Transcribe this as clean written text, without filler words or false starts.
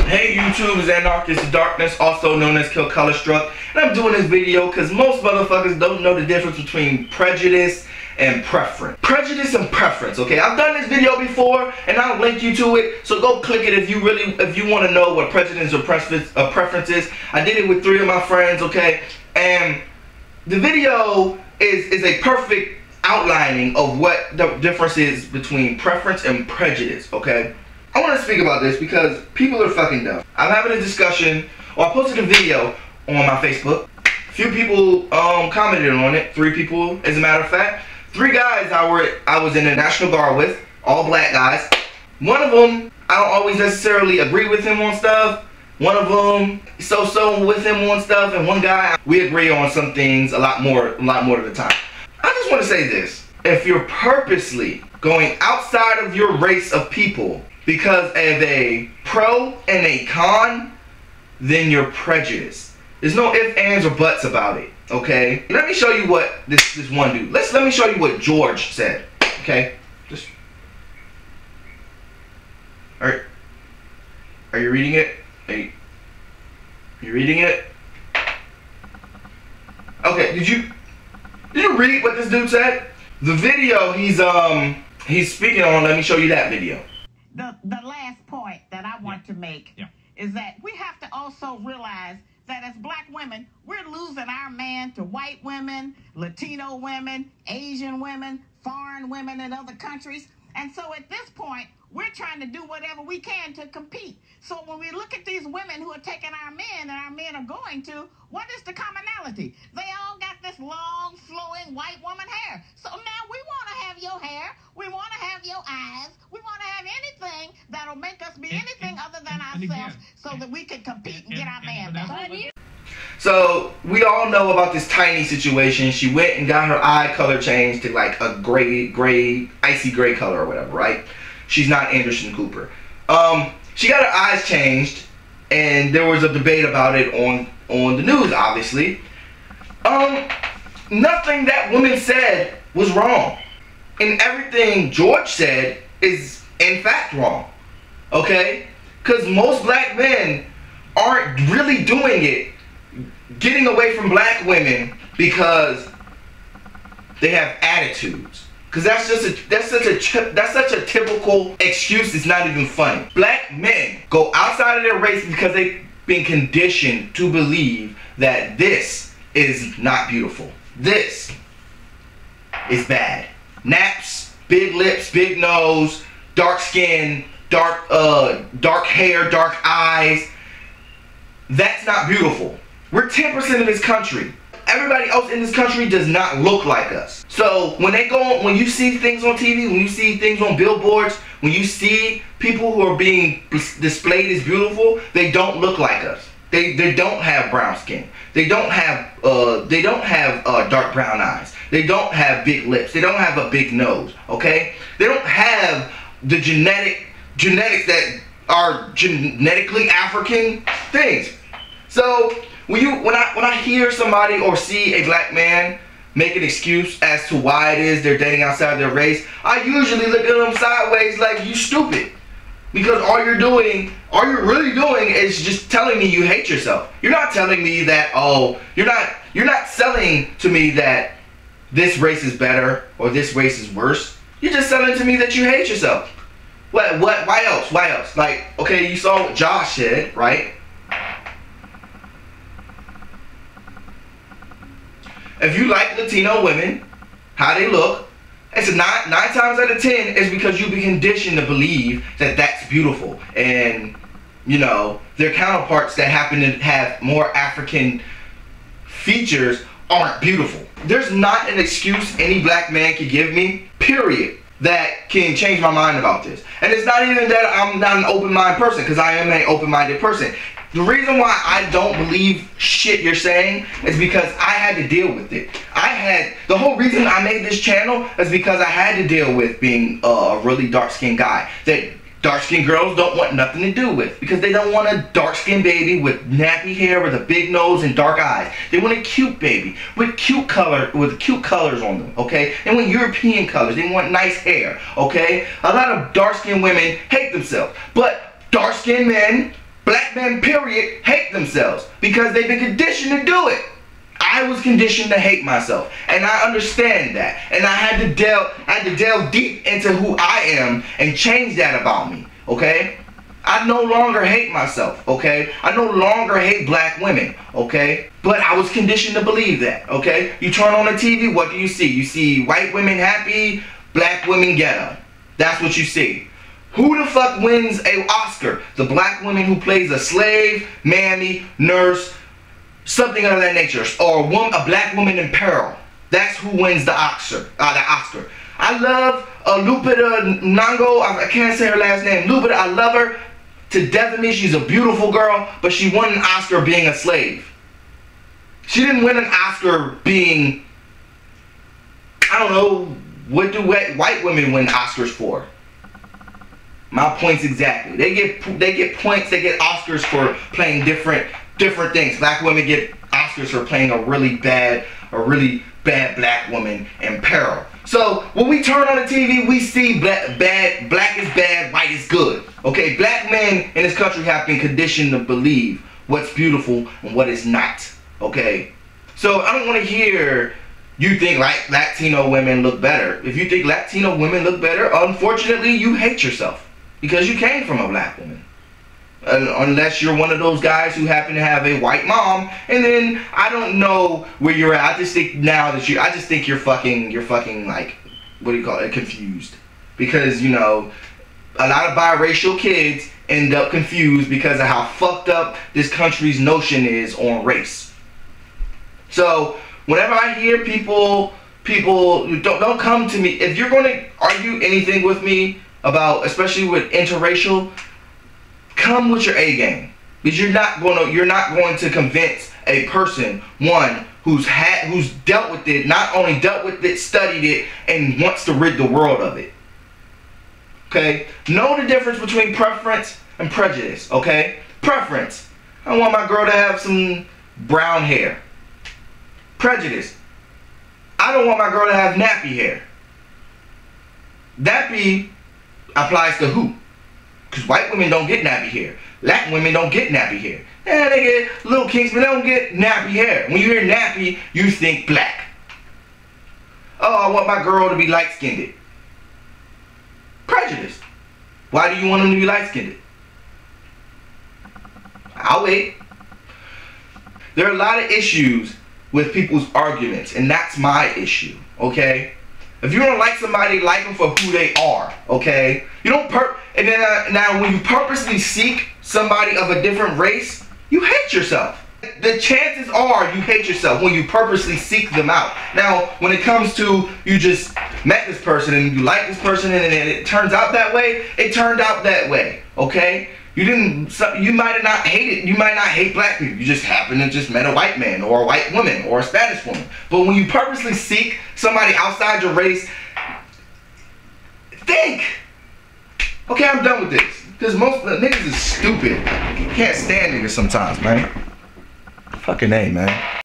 Hey YouTube, it's Anarchist Darkness, also known as Kill Color Struck, and I'm doing this video because most motherfuckers don't know the difference between prejudice and preference. Prejudice and preference, okay? I've done this video before, and I'll link you to it, so go click it if you want to know what prejudice or preference is. I did it with 3 of my friends, okay? And the video is a perfect outlining of what the difference is between preference and prejudice, okay? I want to speak about this because people are fucking dumb. I'm having a discussion, or I posted a video on my Facebook. A few people commented on it. 3 people, as a matter of fact. 3 guys I was in the National Guard with, all black guys. One of them, I don't always necessarily agree with him on stuff. One of them, so with him on stuff, and one guy, we agree on some things a lot more of the time. I just want to say this: if you're purposely going outside of your race of people because of a pro and a con, then you're prejudiced. There's no ifs, ands, or buts about it, okay? Let me show you what this one dude, let me show you what George said, okay? Just, are you reading it? Are you reading it? Okay, did you read what this dude said? The video he's speaking on, let me show you that video. The last point that I want to make is that we have to also realize that as black women, we're losing our man to white women, Latino women, Asian women, foreign women in other countries. And so at this point, we're trying to do whatever we can to compete. So when we look at these women who are taking our men and our men are going to, what is the commonality? They all got this long, flowing white woman hair. So now we want to have your hair. We want to have your eyes. We want to have anything that'll make us be anything other than ourselves so that we can compete and get our man back. So we all know about this Tiny situation. She went and got her eye color changed to like a gray, icy gray color or whatever, right? She's not Anderson Cooper. She got her eyes changed, and there was a debate about it on the news, obviously. Nothing that woman said was wrong, and everything George said is in fact wrong, okay? Because most black men aren't really doing it, getting away from black women because they have attitudes. Because that's such a typical excuse. It's not even funny. Black men go outside of their race because they've been conditioned to believe that this is not beautiful. This is bad. Naps, big lips, big nose, dark skin, dark hair, dark eyes. That's not beautiful. We're 10% of this country. Everybody else in this country does not look like us. So when you see things on TV, when you see things on billboards, when you see people who are being displayed as beautiful, they don't look like us. They don't have brown skin. They don't have dark brown eyes. They don't have big lips. They don't have a big nose. Okay? They don't have the genetics that are genetically African things. So when I hear somebody or see a black man make an excuse as to why it is they're dating outside their race, I usually look at them sideways like, you stupid. Because all you're really doing is just telling me you hate yourself. You're not telling me that, oh, you're not selling to me that this race is better or this race is worse. You're just selling to me that you hate yourself. Why else? Why else? Like, okay, you saw what Josh said, right? If you like Latino women, how they look, it's 9 times out of 10 is because you've been conditioned to believe that that's beautiful. And, you know, their counterparts that happen to have more African features aren't beautiful. There's not an excuse any black man can give me, period, that can change my mind about this. And it's not even that I'm not an open-minded person, because I am an open-minded person. The reason why I don't believe shit you're saying is because I had to deal with it. The whole reason I made this channel is because I had to deal with being a really dark-skinned guy that dark-skinned girls don't want nothing to do with, because they don't want a dark-skinned baby with nappy hair with a big nose and dark eyes. They want a cute baby with cute colors on them, okay? They want European colors. They want nice hair, okay? A lot of dark-skinned women hate themselves, but dark-skinned men Black men, period, hate themselves because they've been conditioned to do it. I was conditioned to hate myself, and I understand that. And I had to delve deep into who I am and change that about me, okay? I no longer hate myself, okay? I no longer hate black women, okay? But I was conditioned to believe that, okay? You turn on the TV, what do you see? You see white women happy, black women ghetto. That's what you see. Who the fuck wins an Oscar? The black woman who plays a slave, mammy, nurse, something of that nature, or a black woman in peril. That's who wins the Oscar. I love Lupita Nyong'o. I can't say her last name. Lupita, I love her to death of me. She's a beautiful girl, but she won an Oscar being a slave. She didn't win an Oscar being, I don't know, what do white women win Oscars for? My points exactly. They get points. They get Oscars for playing different things. Black women get Oscars for playing a really bad black woman in peril. So when we turn on the TV, we see black is bad, white is good. Okay, black men in this country have been conditioned to believe what's beautiful and what is not. Okay, so I don't want to hear you think like Latino women look better. If you think Latino women look better, unfortunately you hate yourself because you came from a black woman. Unless you're one of those guys who happen to have a white mom, and then I don't know where you're at. I just think now that I just think you're fucking like, what do you call it, confused, because you know a lot of biracial kids end up confused because of how fucked up this country's notion is on race. So whenever I hear people don't come to me if you're going to argue anything with me about, especially with interracial. Come with your A game, because you're not going to convince a person, one who's dealt with it, not only dealt with it, studied it, and wants to rid the world of it. Okay, know the difference between preference and prejudice. Okay, preference, I want my girl to have some brown hair. Prejudice, I don't want my girl to have nappy hair. Nappy applies to who? Because white women don't get nappy hair. Black women don't get nappy hair. Yeah, they get little kinks, but they don't get nappy hair. When you hear nappy, you think black. Oh, I want my girl to be light-skinned. Prejudice. Why do you want them to be light-skinned? I'll wait. There are a lot of issues with people's arguments, and that's my issue, okay? If you don't like somebody, like them for who they are, okay? You don't and then now when you purposely seek somebody of a different race, you hate yourself. The chances are you hate yourself when you purposely seek them out. Now, when it comes to you just met this person and you like this person and it turns out that way, it turned out that way, okay? You might not hate it. You might not hate black people. You just happen to just met a white man or a white woman or a Spanish woman. But when you purposely seek somebody outside your race, think. Okay, I'm done with this. Because most niggas is stupid. You can't stand niggas sometimes, man. Fucking A, man.